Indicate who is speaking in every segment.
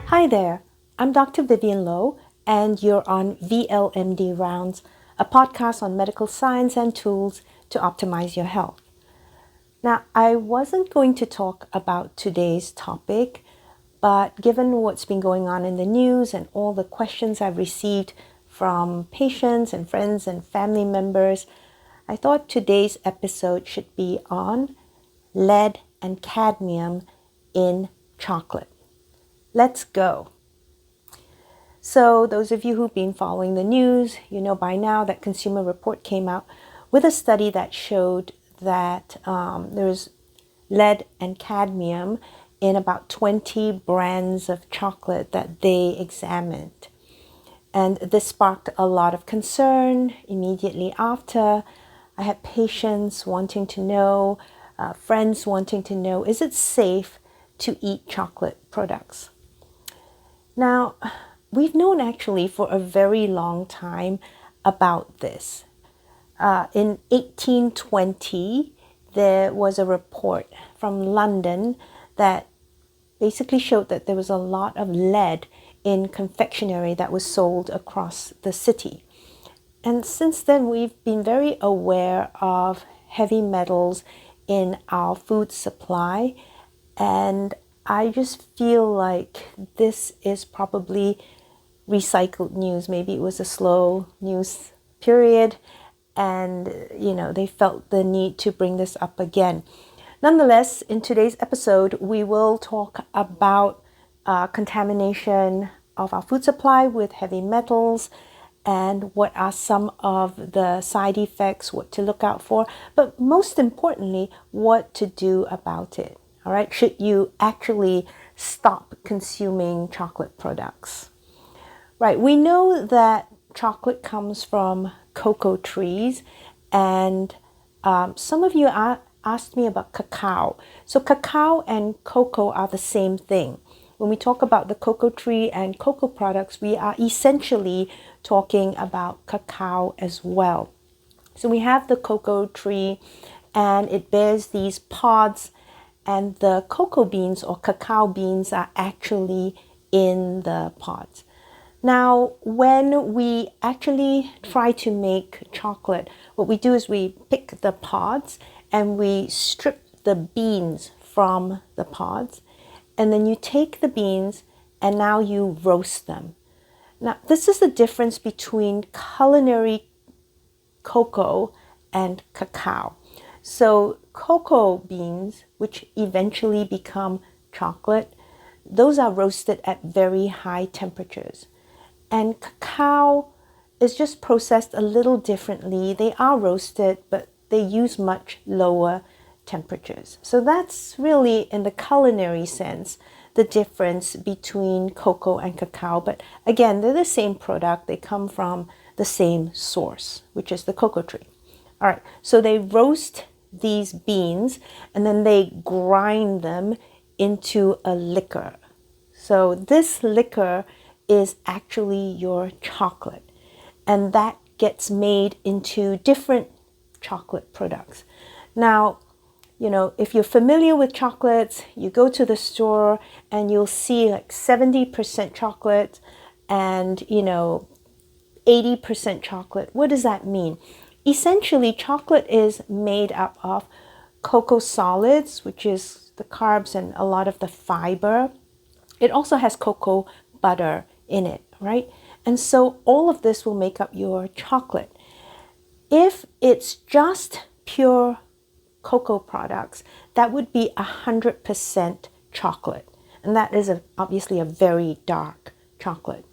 Speaker 1: Hi there, I'm Dr. Vyvyane Low, and you're on VLMD Rounds, a podcast on medical science and tools to optimize your health. Now, I wasn't going to talk about today's topic, but given what's been going on in the news and all the questions I've received from patients and friends and family members, I thought today's episode should be on lead and cadmium in chocolate. Let's go. So those of you who've been following the news, you know by now that Consumer Report came out with a study that showed that there's lead and cadmium in about 20 brands of chocolate that they examined. And this sparked a lot of concern immediately after. I had patients wanting to know, friends wanting to know, is it safe to eat chocolate products? Now, we've known actually for a very long time about this. In 1820, there was a report from London that basically showed that there was a lot of lead in confectionery that was sold across the city. And since then, we've been very aware of heavy metals in our food supply, and I just feel like this is probably recycled news. Maybe it was a slow news period and, they felt the need to bring this up again. Nonetheless, in today's episode, we will talk about contamination of our food supply with heavy metals and what are some of the side effects, what to look out for, but most importantly, what to do about it. All right, should you actually stop consuming chocolate products? Right, we know that chocolate comes from cocoa trees, and some of you asked me about cacao. So cacao and cocoa are the same thing. When we talk about the cocoa tree and cocoa products, we are essentially talking about cacao as well. So we have the cocoa tree, and it bears these pods, and the cocoa beans or cacao beans are actually in the pods. Now, when we actually try to make chocolate, what we do is we pick the pods and we strip the beans from the pods. And then you take the beans and now you roast them. Now, this is the difference between culinary cocoa and cacao. So cocoa beans, which eventually become chocolate, those are roasted at very high temperatures. And cacao is just processed a little differently. They are roasted, but they use much lower temperatures. So that's really, in the culinary sense, the difference between cocoa and cacao. But again, they're the same product. They come from the same source, which is the cocoa tree. All right, so they roast these beans and then they grind them into a liquor. So this liquor is actually your chocolate, and that gets made into different chocolate products. Now, if you're familiar with chocolates, you go to the store and you'll see like 70% chocolate and 80% chocolate. What does that mean? Essentially, chocolate is made up of cocoa solids, which is the carbs and a lot of the fiber. It also has cocoa butter in it, right? And so all of this will make up your chocolate. If it's just pure cocoa products, that would be 100% chocolate. And that is obviously a very dark chocolate.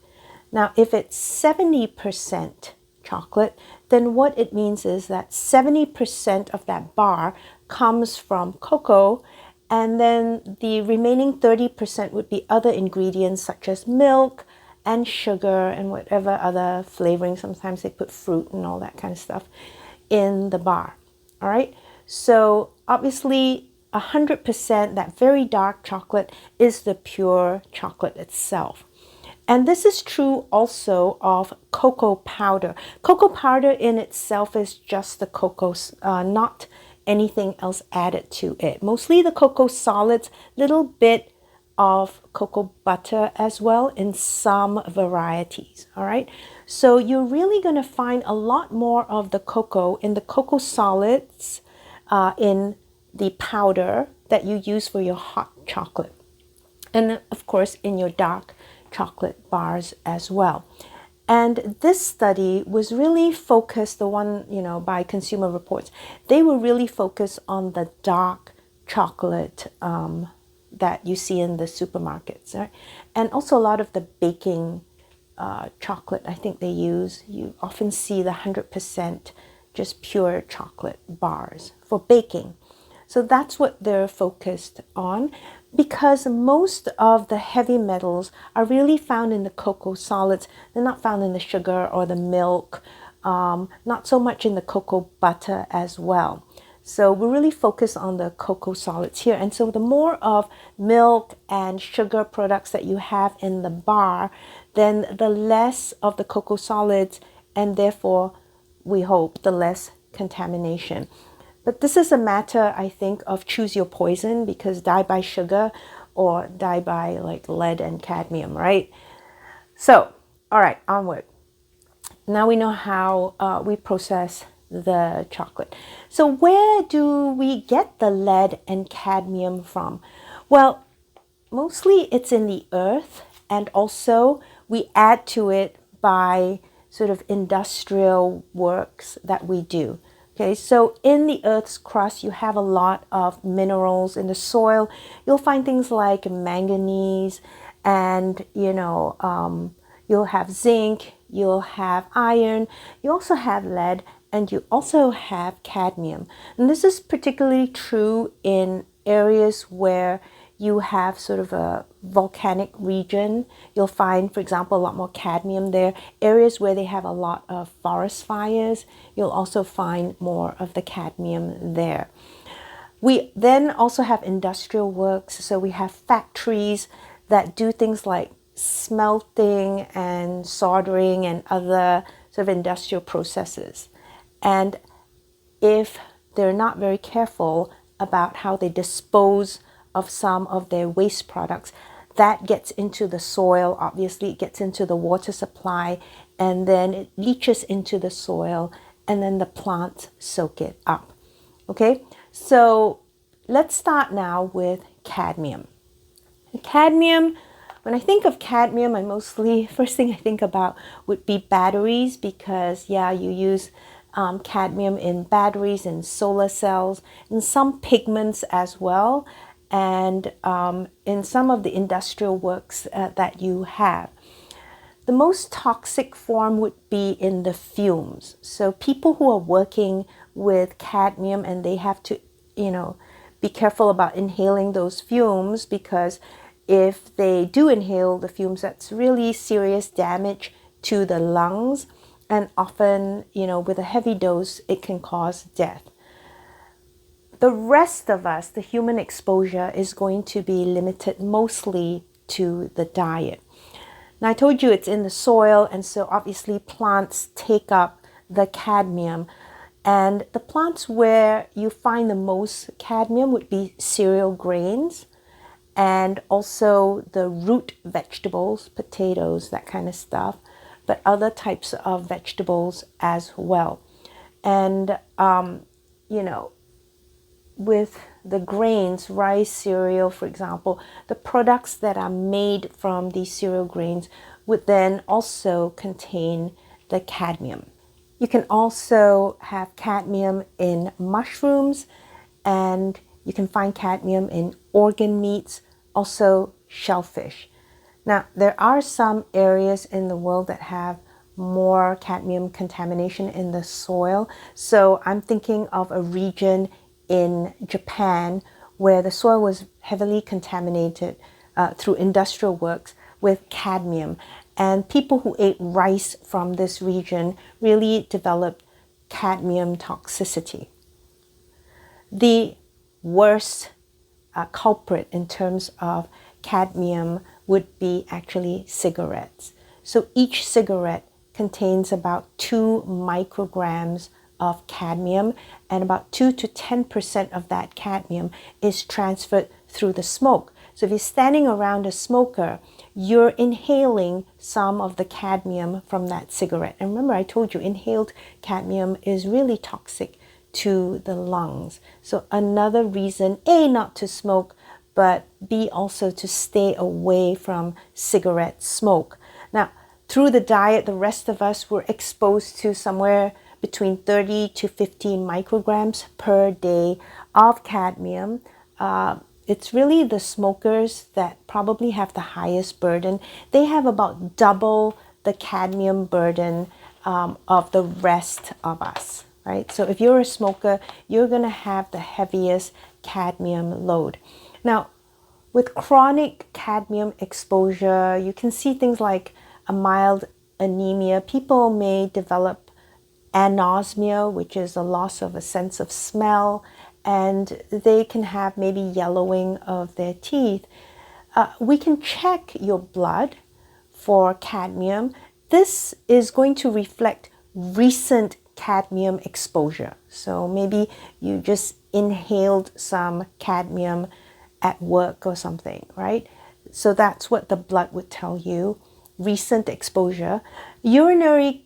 Speaker 1: Now, if it's 70% chocolate, then what it means is that 70% of that bar comes from cocoa, and then the remaining 30% would be other ingredients such as milk and sugar and whatever other flavoring. Sometimes they put fruit and all that kind of stuff in the bar. All right. So obviously 100%, that very dark chocolate, is the pure chocolate itself. And this is true also of cocoa powder. Cocoa powder in itself is just the cocoa, not anything else added to it. Mostly the cocoa solids, little bit of cocoa butter as well in some varieties, all right? So you're really going to find a lot more of the cocoa in the cocoa solids, in the powder that you use for your hot chocolate. And then, of course, in your dark chocolate bars as well. And this study was really focused, the one, by Consumer Reports, they were really focused on the dark chocolate that you see in the supermarkets, right? And also a lot of the baking chocolate I think they use. You often see the 100% just pure chocolate bars for baking. So that's what they're focused on, because most of the heavy metals are really found in the cocoa solids. They're not found in the sugar or the milk, not so much in the cocoa butter as well. So we're really focused on the cocoa solids here. And so the more of milk and sugar products that you have in the bar, then the less of the cocoa solids, and therefore, we hope, the less contamination. But this is a matter, I think, of choose your poison, because die by sugar or die by like lead and cadmium, right? So, all right, onward. Now we know how we process the chocolate. So where do we get the lead and cadmium from? Well, mostly it's in the earth, and also we add to it by sort of industrial works that we do. Okay, so in the Earth's crust, you have a lot of minerals in the soil. You'll find things like manganese, and you'll have zinc, you'll have iron, you also have lead, and you also have cadmium. And this is particularly true in areas where you have sort of a volcanic region. You'll find, for example, a lot more cadmium there. Areas where they have a lot of forest fires, you'll also find more of the cadmium there. We then also have industrial works. So we have factories that do things like smelting and soldering and other sort of industrial processes. And if they're not very careful about how they dispose of some of their waste products, that gets into the soil. Obviously, it gets into the water supply, and then it leaches into the soil, and then the plants soak it up. Okay, so let's start now with cadmium. Cadmium, when I think of cadmium, first thing I think about would be batteries, because you use cadmium in batteries and solar cells, and some pigments as well, and in some of the industrial works that you have. The most toxic form would be in the fumes. So people who are working with cadmium, and they have to, be careful about inhaling those fumes, because if they do inhale the fumes, that's really serious damage to the lungs. And often, with a heavy dose, it can cause death. The rest of us, the human exposure, is going to be limited mostly to the diet. Now, I told you it's in the soil, and so obviously plants take up the cadmium. And the plants where you find the most cadmium would be cereal grains, and also the root vegetables, potatoes, that kind of stuff, but other types of vegetables as well. And, with the grains, rice, cereal, for example, the products that are made from these cereal grains would then also contain the cadmium. You can also have cadmium in mushrooms, and you can find cadmium in organ meats, also shellfish. Now, there are some areas in the world that have more cadmium contamination in the soil. So I'm thinking of a region in Japan where the soil was heavily contaminated through industrial works with cadmium. And people who ate rice from this region really developed cadmium toxicity. The worst culprit in terms of cadmium would be actually cigarettes. So each cigarette contains about 2 micrograms of cadmium, and about 2 to 10% of that cadmium is transferred through the smoke. So if you're standing around a smoker, you're inhaling some of the cadmium from that cigarette. And remember, I told you inhaled cadmium is really toxic to the lungs. So another reason, A, not to smoke, but B, also to stay away from cigarette smoke. Now, through the diet, the rest of us were exposed to somewhere between 30 to 50 micrograms per day of cadmium. It's really the smokers that probably have the highest burden. They have about double the cadmium burden of the rest of us, right? So if you're a smoker, you're going to have the heaviest cadmium load. Now, with chronic cadmium exposure, you can see things like a mild anemia. People may develop anosmia, which is a loss of a sense of smell, and they can have maybe yellowing of their teeth. We can check your blood for cadmium. This is going to reflect recent cadmium exposure. So maybe you just inhaled some cadmium at work or something, right? So that's what the blood would tell you, recent exposure. Urinary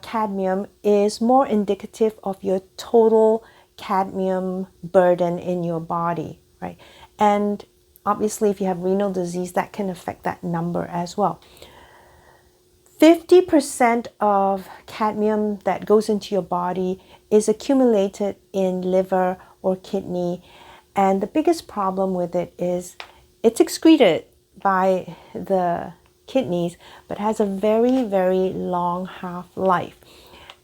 Speaker 1: cadmium is more indicative of your total cadmium burden in your body, right? And obviously, if you have renal disease, that can affect that number as well. 50% of cadmium that goes into your body is accumulated in liver or kidney. And the biggest problem with it is it's excreted by the kidneys, but has a very, very long half-life.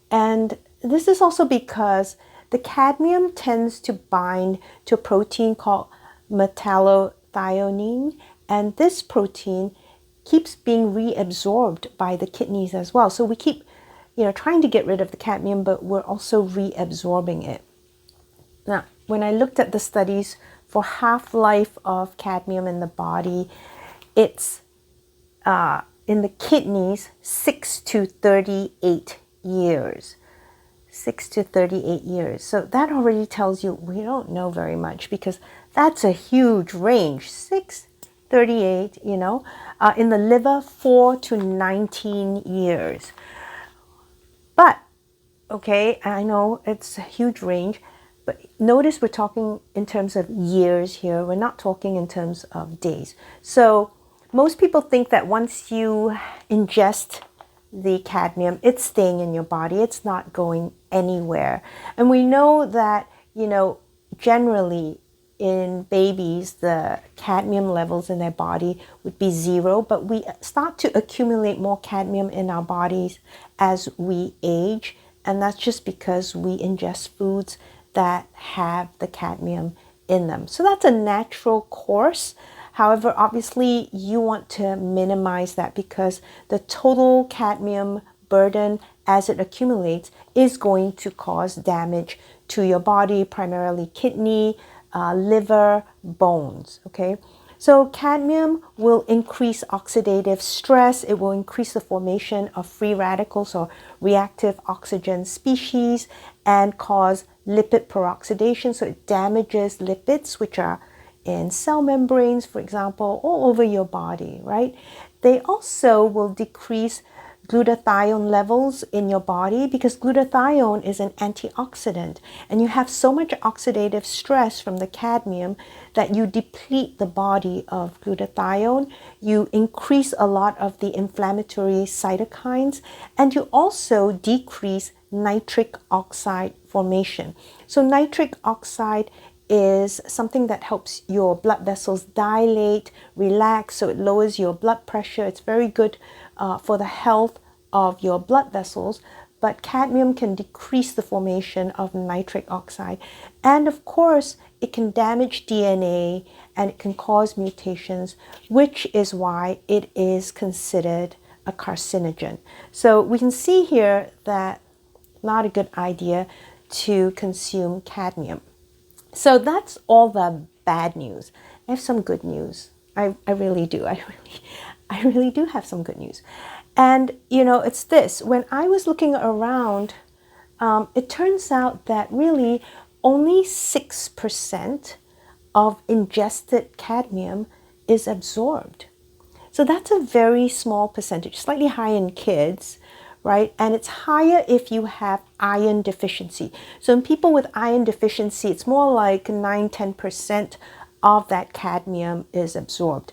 Speaker 1: And this is also because the cadmium tends to bind to a protein called metallothionein, and this protein keeps being reabsorbed by the kidneys as well. So we keep, trying to get rid of the cadmium, but we're also reabsorbing it. Now, when I looked at the studies for half-life of cadmium in the body, it's in the kidneys 6 to 38 years. 6 to 38 years. So that already tells you we don't know very much, because that's a huge range. 6, 38, in the liver, 4 to 19 years. But, okay, I know it's a huge range, but notice we're talking in terms of years here. We're not talking in terms of days. So most people think that once you ingest the cadmium, it's staying in your body. It's not going anywhere. And we know that, generally in babies, the cadmium levels in their body would be 0, but we start to accumulate more cadmium in our bodies as we age. And that's just because we ingest foods that have the cadmium in them. So that's a natural course. However, obviously, you want to minimize that, because the total cadmium burden as it accumulates is going to cause damage to your body, primarily kidney, liver, bones, okay? So cadmium will increase oxidative stress. It will increase the formation of free radicals or reactive oxygen species and cause lipid peroxidation. So it damages lipids, which are in cell membranes, for example, all over your body, right? They also will decrease glutathione levels in your body, because glutathione is an antioxidant, and you have so much oxidative stress from the cadmium that you deplete the body of glutathione. You increase a lot of the inflammatory cytokines, and you also decrease nitric oxide formation. So nitric oxide is something that helps your blood vessels dilate, relax, so it lowers your blood pressure. It's very good for the health of your blood vessels, but cadmium can decrease the formation of nitric oxide. And of course, it can damage DNA and it can cause mutations, which is why it is considered a carcinogen. So we can see here that not a good idea to consume cadmium. So that's all the bad news. I have some good news. I really do. I really do have some good news. And, it's this. When I was looking around, it turns out that really only 6% of ingested cadmium is absorbed. So that's a very small percentage, slightly higher in kids, right? And it's higher if you have iron deficiency. So in people with iron deficiency, it's more like 9-10% of that cadmium is absorbed.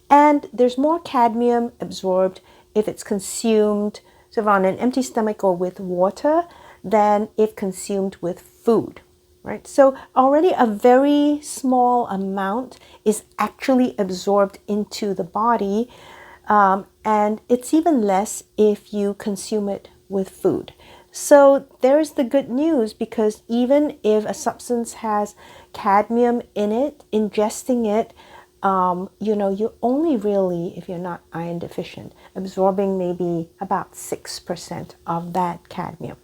Speaker 1: And there's more cadmium absorbed if it's consumed sort of on an empty stomach or with water than if consumed with food, right? So already a very small amount is actually absorbed into the body, and it's even less if you consume it with food. So there's the good news, because even if a substance has cadmium in it, ingesting it, you're only really, if you're not iron deficient, absorbing maybe about 6% of that cadmium.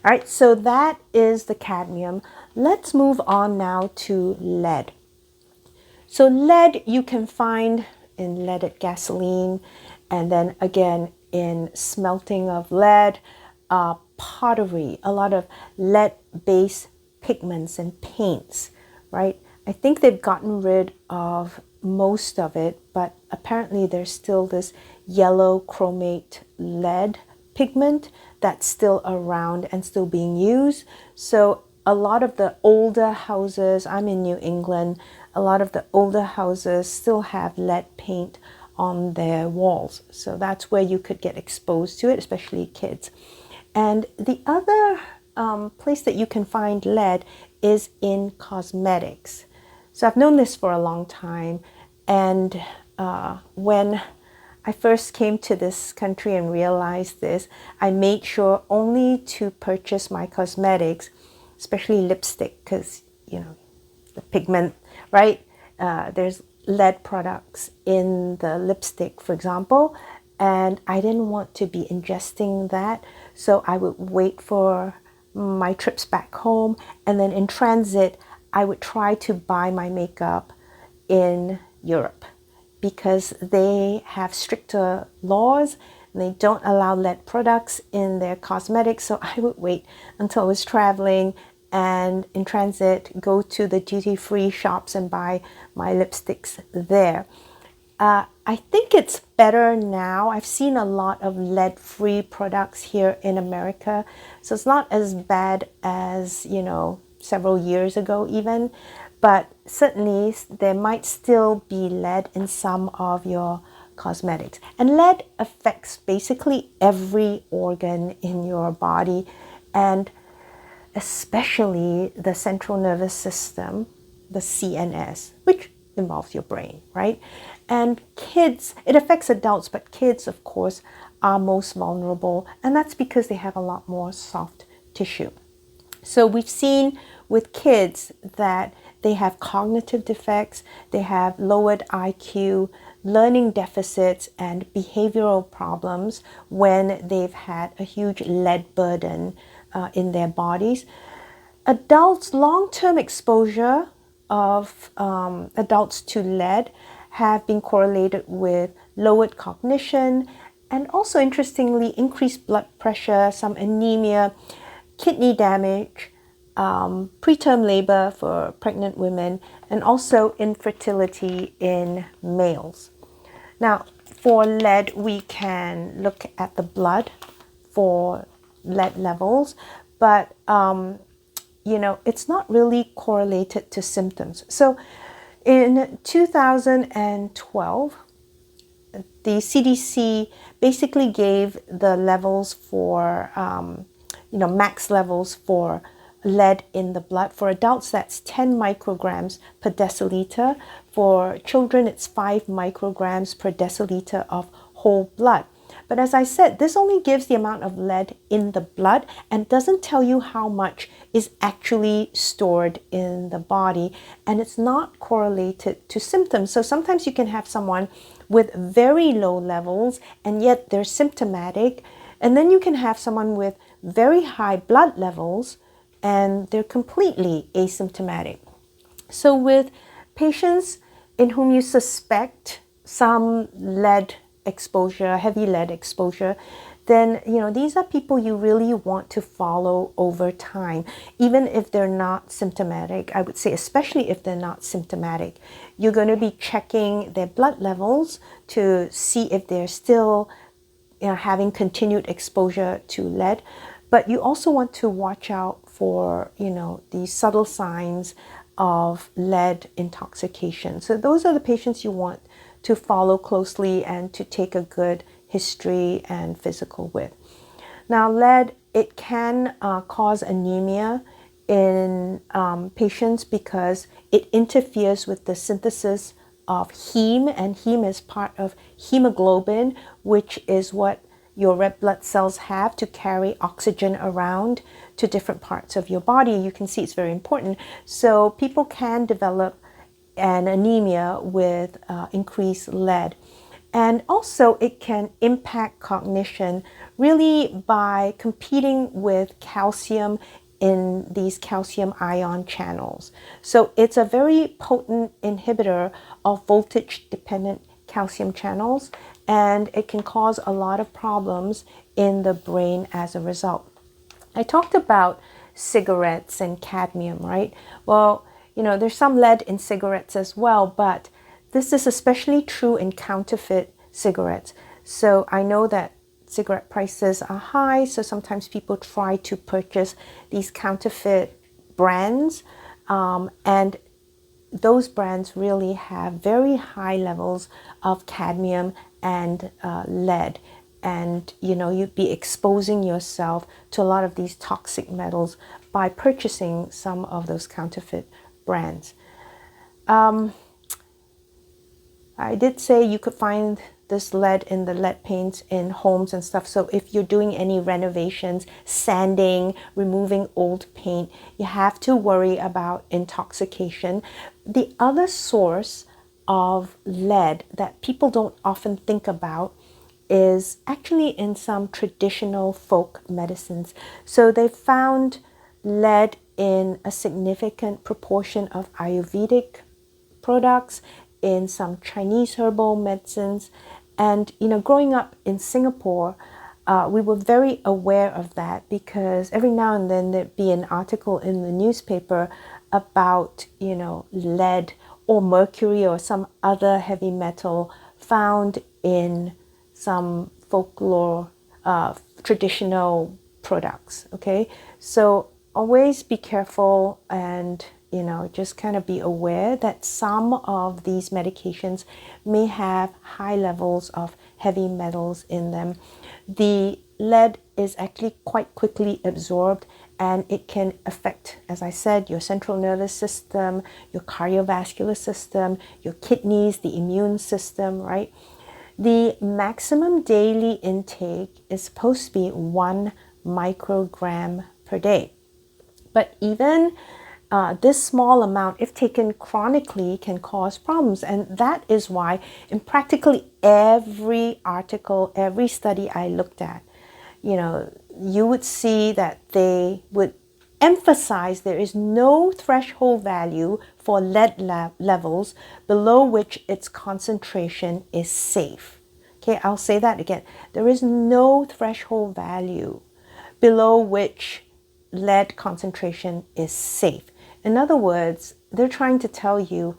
Speaker 1: All right, so that is the cadmium. Let's move on now to lead. So lead you can find in leaded gasoline, and then again in smelting of lead, pottery, a lot of lead-based pigments and paints, right? I think they've gotten rid of most of it, but apparently there's still this yellow chromate lead pigment that's still around and still being used. So a lot of the older houses, I'm in New England, a lot of the older houses still have lead paint on their walls. So that's where you could get exposed to it, especially kids. And the other place that you can find lead is in cosmetics. So I've known this for a long time, and when I first came to this country and realized this, I made sure only to purchase my cosmetics, especially lipstick, because, the pigment, right? There's lead products in the lipstick, for example, and I didn't want to be ingesting that. So I would wait for my trips back home, and then in transit, I would try to buy my makeup in Europe, because they have stricter laws and they don't allow lead products in their cosmetics. So I would wait until I was traveling and in transit go to the duty-free shops and buy my lipsticks there. I think it's better now. I've seen a lot of lead-free products here in America, so it's not as bad as, several years ago even, but certainly there might still be lead in some of your cosmetics. And lead affects basically every organ in your body, and especially the central nervous system, the CNS, which involves your brain, right? And kids, it affects adults, but kids, of course, are most vulnerable, and that's because they have a lot more soft tissue. So we've seen with kids that they have cognitive defects, they have lowered IQ, learning deficits, and behavioral problems when they've had a huge lead burden in their bodies. Adults, long-term exposure of adults to lead have been correlated with lowered cognition, and also interestingly increased blood pressure, some anemia, kidney damage, preterm labor for pregnant women, and also infertility in males. Now, for lead, we can look at the blood for lead levels, but it's not really correlated to symptoms. So in 2012, the CDC basically gave the levels for, max levels for lead in the blood. For adults, that's 10 micrograms per deciliter. For children, it's 5 micrograms per deciliter of whole blood. But as I said, this only gives the amount of lead in the blood and doesn't tell you how much is actually stored in the body, and it's not correlated to symptoms. So sometimes you can have someone with very low levels and yet they're symptomatic, and then you can have someone with very high blood levels and they're completely asymptomatic. So with patients in whom you suspect some lead exposure, heavy lead exposure, then, these are people you really want to follow over time, even if they're not symptomatic. I would say, especially if they're not symptomatic, you're going to be checking their blood levels to see if they're still having continued exposure to lead. But you also want to watch out for, the subtle signs of lead intoxication. So those are the patients you want to follow closely and to take a good history and physical with. Now, lead, it can cause anemia in patients because it interferes with the synthesis of heme, and heme is part of hemoglobin, which is what your red blood cells have to carry oxygen around to different parts of your body. You can see it's very important. So people can develop an anemia with increased lead. And also it can impact cognition really by competing with calcium in these calcium ion channels. So it's a very potent inhibitor of voltage-dependent calcium channels, and it can cause a lot of problems in the brain as a result. I talked about cigarettes and cadmium, right? Well, there's some lead in cigarettes as well, but this is especially true in counterfeit cigarettes. So I know that cigarette prices are high, so sometimes people try to purchase these counterfeit brands, and those brands really have very high levels of cadmium and lead. And you'd be exposing yourself to a lot of these toxic metals by purchasing some of those counterfeit brands. I did say you could find this lead in the lead paints in homes and stuff. So if you're doing any renovations, sanding, removing old paint, you have to worry about intoxication. The other source of lead that people don't often think about is actually in some traditional folk medicines. So they found lead in a significant proportion of Ayurvedic products, in some Chinese herbal medicines. And, growing up in Singapore, we were very aware of that because every now and then there'd be an article in the newspaper about, lead or mercury or some other heavy metal found in some folklore, traditional products, okay? So always be careful and, just kind of be aware that some of these medications may have high levels of heavy metals in them. The lead is actually quite quickly absorbed, and it can affect, as I said, your central nervous system, your cardiovascular system, your kidneys, the immune system, right? The maximum daily intake is supposed to be 1 microgram per day. But even this small amount, if taken chronically, can cause problems. And that is why in practically every article, every study I looked at, you would see that they would emphasize there is no threshold value for lead levels below which its concentration is safe. Okay, I'll say that again. There is no threshold value below which lead concentration is safe. In other words, they're trying to tell you,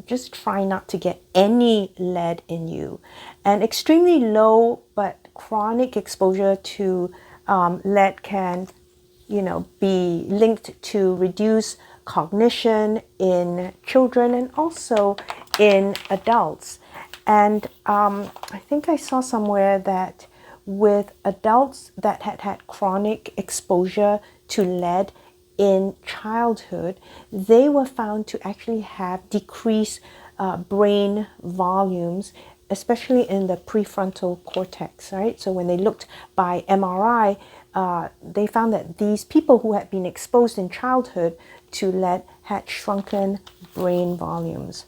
Speaker 1: just try not to get any lead in you. And extremely low but chronic exposure to lead can, be linked to reduced cognition in children and also in adults. And I think I saw somewhere that with adults that had chronic exposure to lead in childhood, they were found to actually have decreased brain volumes, especially in the prefrontal cortex, right? So when they looked by MRI, they found that these people who had been exposed in childhood to lead had shrunken brain volumes.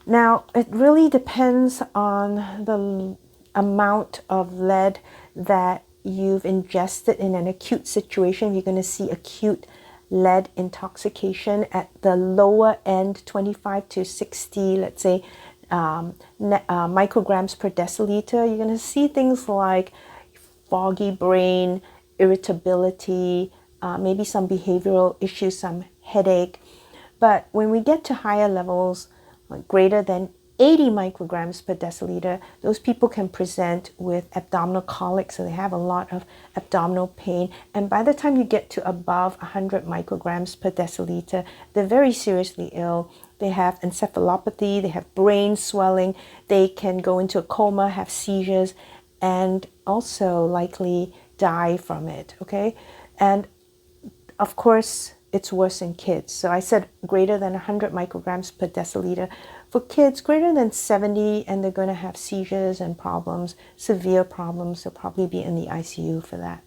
Speaker 1: Now, it really depends on the amount of lead that you've ingested in an acute situation. You're going to see acute lead intoxication at the lower end, 25 to 60, let's say, micrograms per deciliter, you're going to see things like foggy brain, irritability, maybe some behavioral issues, some headache. But when we get to higher levels, like greater than 80 micrograms per deciliter, those people can present with abdominal colic, so they have a lot of abdominal pain. And by the time you get to above 100 micrograms per deciliter, they're very seriously ill. They have encephalopathy, they have brain swelling, they can go into a coma, have seizures, and also likely die from it, okay? And of course, it's worse in kids. So I said greater than 100 micrograms per deciliter. For kids, greater than 70, and they're going to have seizures and problems, severe problems. They'll probably be in the ICU for that.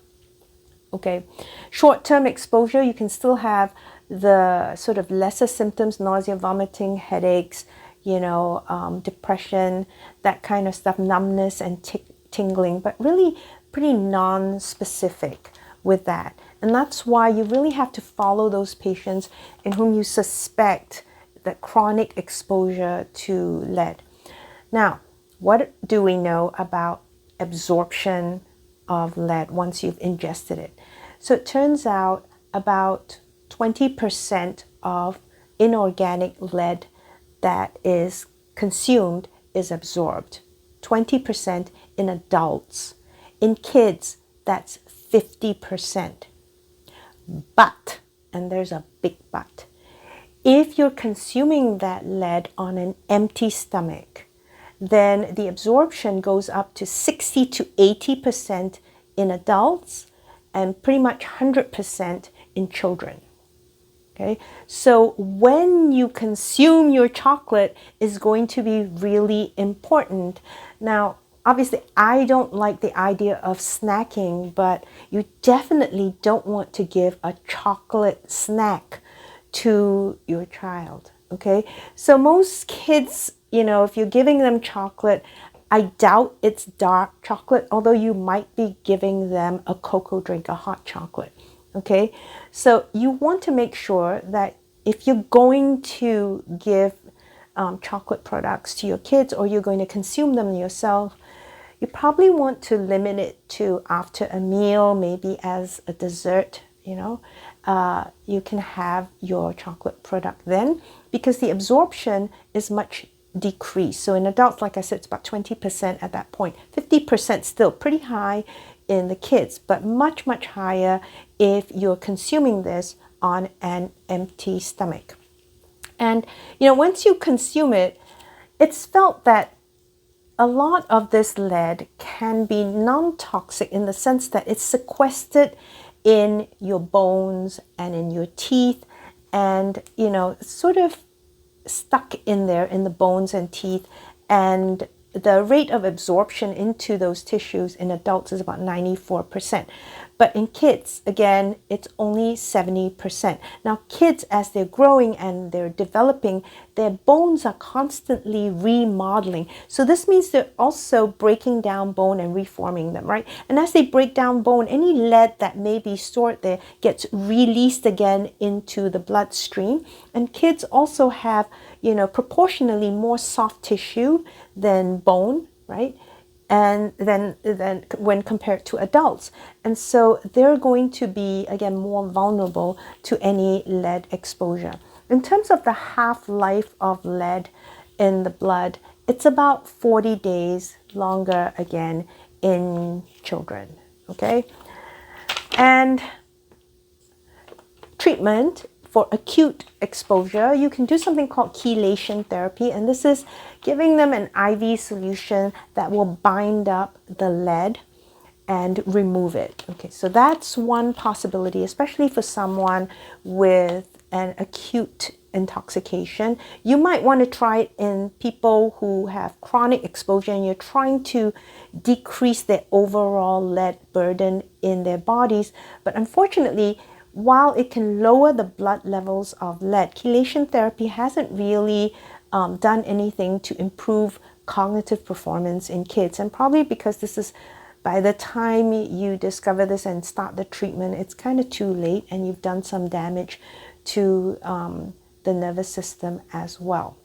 Speaker 1: Okay, short-term exposure, you can still have the sort of lesser symptoms, nausea, vomiting, headaches, depression, that kind of stuff, numbness and tingling, but really pretty non-specific with that. And that's why you really have to follow those patients in whom you suspect that chronic exposure to lead. Now, what do we know about absorption of lead once you've ingested it? So it turns out about 20% of inorganic lead that is consumed is absorbed. 20% in adults. In kids, that's 50%. But, and there's a big but, if you're consuming that lead on an empty stomach, then the absorption goes up to 60 to 80% in adults and pretty much 100% in children. Okay, so when you consume your chocolate is going to be really important. Now, obviously, I don't like the idea of snacking, but you definitely don't want to give a chocolate snack to your child, okay? So most kids, if you're giving them chocolate, I doubt it's dark chocolate, although you might be giving them a cocoa drink, a hot chocolate, okay? So you want to make sure that if you're going to give chocolate products to your kids or you're going to consume them yourself, you probably want to limit it to after a meal, maybe as a dessert, you can have your chocolate product then, because the absorption is much decreased. So in adults, like I said, it's about 20% at that point. 50% still pretty high in the kids, but much, much higher if you're consuming this on an empty stomach. And, once you consume it, it's felt that a lot of this lead can be non-toxic in the sense that it's sequestered in your bones and in your teeth and, sort of stuck in there in the bones and teeth. And the rate of absorption into those tissues in adults is about 94%. But in kids, again, it's only 70%. Now, kids, as they're growing and they're developing, their bones are constantly remodeling. So this means they're also breaking down bone and reforming them, right? And as they break down bone, any lead that may be stored there gets released again into the bloodstream. And kids also have, proportionally more soft tissue than bone, right? And then when compared to adults. And so they're going to be, again, more vulnerable to any lead exposure. In terms of the half-life of lead in the blood, it's about 40 days longer, again, in children, okay? And treatment for acute exposure, you can do something called chelation therapy, and this is giving them an IV solution that will bind up the lead and remove it. Okay, so that's one possibility, especially for someone with an acute intoxication. You might want to try it in people who have chronic exposure and you're trying to decrease their overall lead burden in their bodies. But unfortunately, while it can lower the blood levels of lead, chelation therapy hasn't really done anything to improve cognitive performance in kids. And probably because this is, by the time you discover this and start the treatment, it's kind of too late and you've done some damage to the nervous system as well.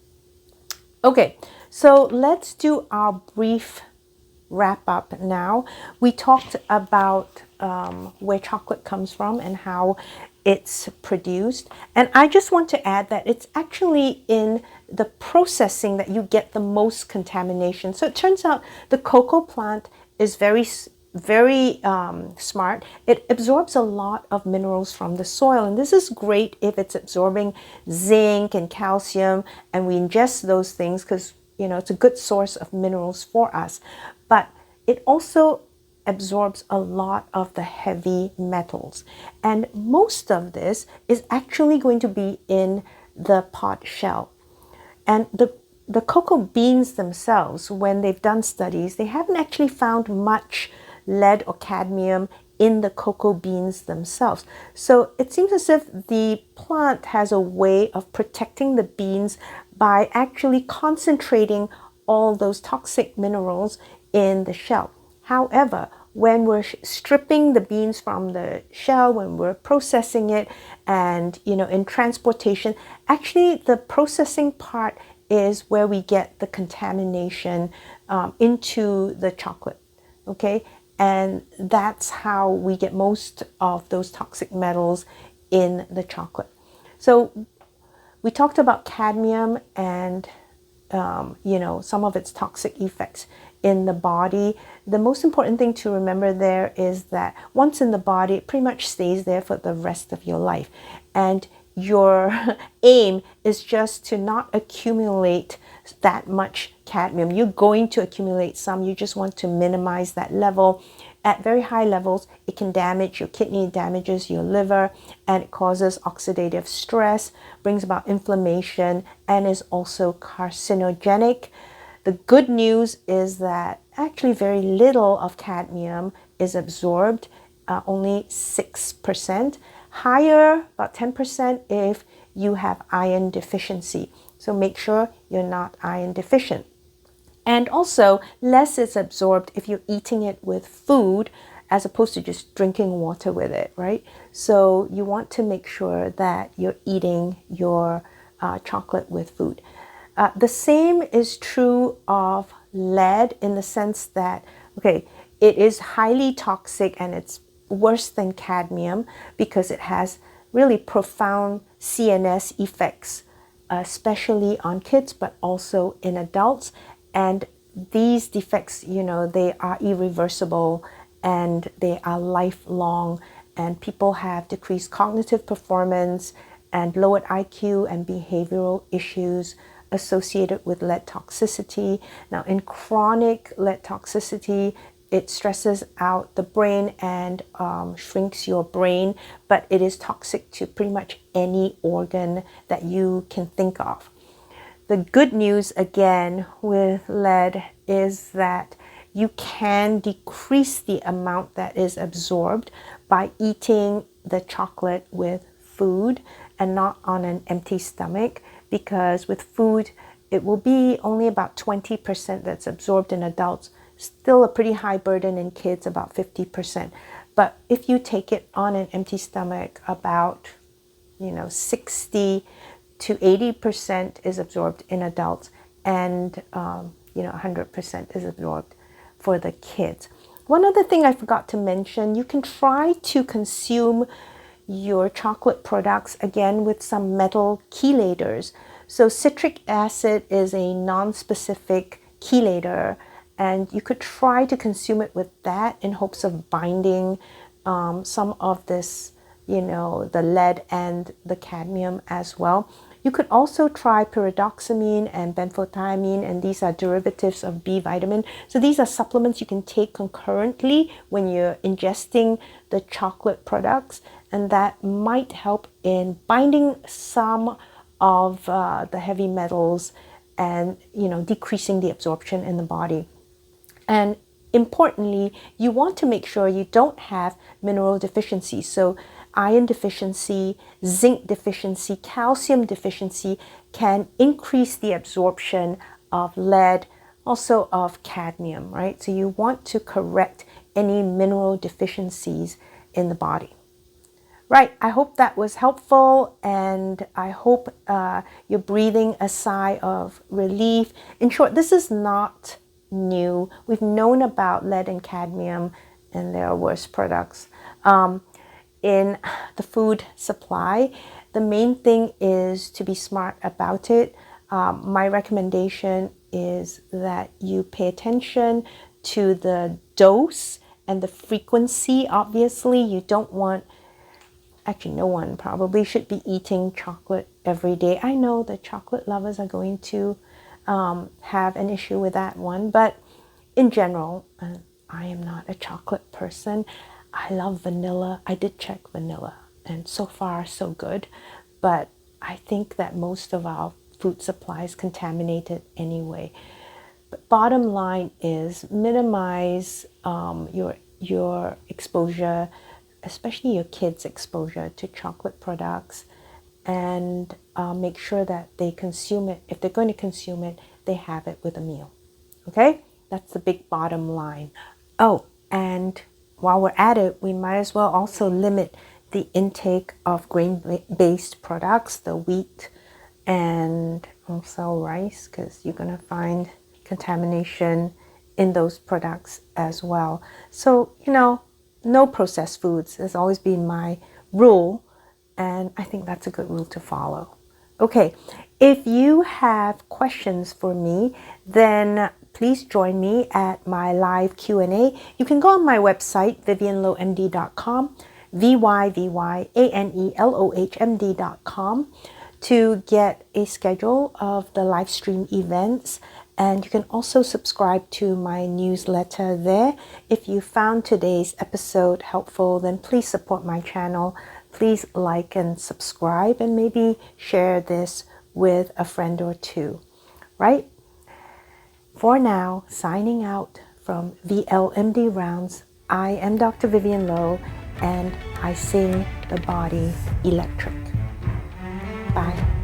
Speaker 1: Okay, So let's do our brief wrap up now. We talked about where chocolate comes from and how it's produced. And I just want to add that it's actually in the processing that you get the most contamination. So it turns out the cocoa plant is very smart. It absorbs a lot of minerals from the soil, and this is great if it's absorbing zinc and calcium, and we ingest those things because it's a good source of minerals for us. But it also absorbs a lot of the heavy metals, and most of this is actually going to be in the pod shell. And the cocoa beans themselves, when they've done studies, they haven't actually found much lead or cadmium in the cocoa beans themselves. So it seems as if the plant has a way of protecting the beans by actually concentrating all those toxic minerals in the shell. However, when we're stripping the beans from the shell, when we're processing it and, in transportation, actually the processing part is where we get the contamination into the chocolate, okay? And that's how we get most of those toxic metals in the chocolate. So we talked about cadmium and, some of its toxic effects in the body. The most important thing to remember there is that once in the body, it pretty much stays there for the rest of your life. And your aim is just to not accumulate that much cadmium. You're going to accumulate some. You just want to minimize that level. At very high levels, it can damage your kidney, damages your liver, and it causes oxidative stress, brings about inflammation, and is also carcinogenic. The good news is that actually very little of cadmium is absorbed, only 6%. Higher, about 10% if you have iron deficiency. So make sure you're not iron deficient. And also, less is absorbed if you're eating it with food as opposed to just drinking water with it, right? So you want to make sure that you're eating your chocolate with food. The same is true of lead in the sense that, okay, it is highly toxic and it's worse than cadmium because it has really profound CNS effects, especially on kids, but also in adults. And these defects, they are irreversible and they are lifelong, and people have decreased cognitive performance and lowered IQ and behavioral issues associated with lead toxicity. Now, in chronic lead toxicity, it stresses out the brain and shrinks your brain, but it is toxic to pretty much any organ that you can think of. The good news, again, with lead is that you can decrease the amount that is absorbed by eating the chocolate with food and not on an empty stomach, because with food, it will be only about 20% that's absorbed in adults. Still a pretty high burden in kids, about 50%. But if you take it on an empty stomach, about 60 to 80% is absorbed in adults, and 100% is absorbed for the kids. One other thing I forgot to mention, you can try to consume your chocolate products again with some metal chelators. So citric acid is a non-specific chelator, and you could try to consume it with that in hopes of binding some of this, the lead and the cadmium as well. You could also try pyridoxamine and benfotiamine, and these are derivatives of B vitamin. So these are supplements you can take concurrently when you're ingesting the chocolate products, and that might help in binding some of the heavy metals and decreasing the absorption in the body. And importantly, you want to make sure you don't have mineral deficiency. So iron deficiency, zinc deficiency, calcium deficiency can increase the absorption of lead, also of cadmium, right? So you want to correct any mineral deficiencies in the body. Right, I hope that was helpful, and I hope you're breathing a sigh of relief. In short, this is not new. We've known about lead and cadmium, and there are worse products in the food supply. The main thing is to be smart about it. My recommendation is that you pay attention to the dose and the frequency. Obviously, you don't want, actually no one probably should be eating chocolate every day. I know the chocolate lovers are going to have an issue with that one, but in general, I am not a chocolate person. I love vanilla. I did check vanilla, and so far so good, but I think that most of our food supply is contaminated anyway. But bottom line is minimize your exposure, especially your kids' exposure to chocolate products, and make sure that they consume it. If they're going to consume it, they have it with a meal. Okay? That's the big bottom line. Oh, and while we're at it, we might as well also limit the intake of grain-based products, the wheat and also rice, because you're going to find contamination in those products as well. So, no processed foods has always been my rule, and I think that's a good rule to follow. Okay, if you have questions for me, then please join me at my live Q&A. You can go on my website, vyvyanelohmd.com, vyvyanelohmd.com, to get a schedule of the live stream events. And you can also subscribe to my newsletter there. If you found today's episode helpful, then please support my channel. Please like and subscribe, and maybe share this with a friend or two, right? For now, signing out from VLMD Rounds, I am Dr. Vyvyane Loh, and I sing the body electric. Bye.